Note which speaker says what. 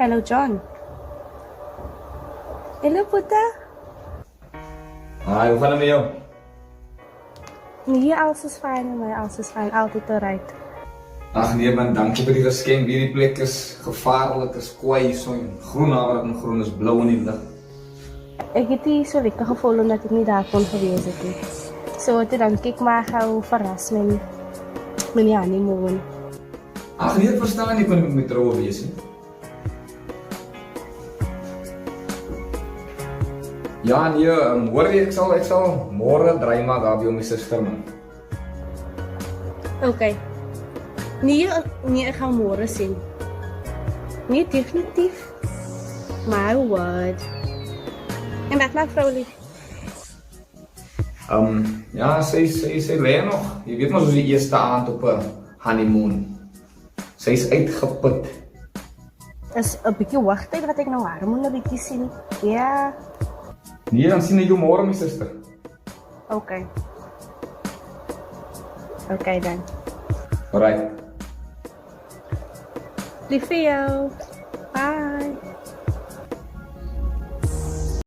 Speaker 1: Hello, John. Hello, Puta.
Speaker 2: Hi, hoe gaan het met jou?
Speaker 1: Nee, alles is fijn, maar alles is fijn. Altijd alright.
Speaker 2: Ach nee man, dankie vir die geskenk. Hierdie plek is gevaarlik, is kwaai so groen haver en groen is blou in die lig.
Speaker 1: Ik heb die zo lekker gevoel omdat ik niet daar kon geweest het. Zo, toen denk ik maar gauw verras met die honeymoon.
Speaker 2: Ag nee, ek verstaan nie kon ek met troue wees nie. Ja nee, hoor jy, ek sal môre draai maak daar by my suster man.
Speaker 1: Oké. Nee, ik ga morgen zien. Nee, definitief. My word. En wat maakt vrouw lief?
Speaker 2: Ja, sy lê nog. Jy weet maar soos die eerste aand op 'n honeymoon. Sy is uitgeput.
Speaker 1: Is een beetje wachttijd wat ik nou haar moet een beetje zien. Ja.
Speaker 2: Nee, dan sien ek jou môre my suster.
Speaker 1: Oké. Oké dan.
Speaker 2: Alright.
Speaker 1: Lief voor jou. Bye.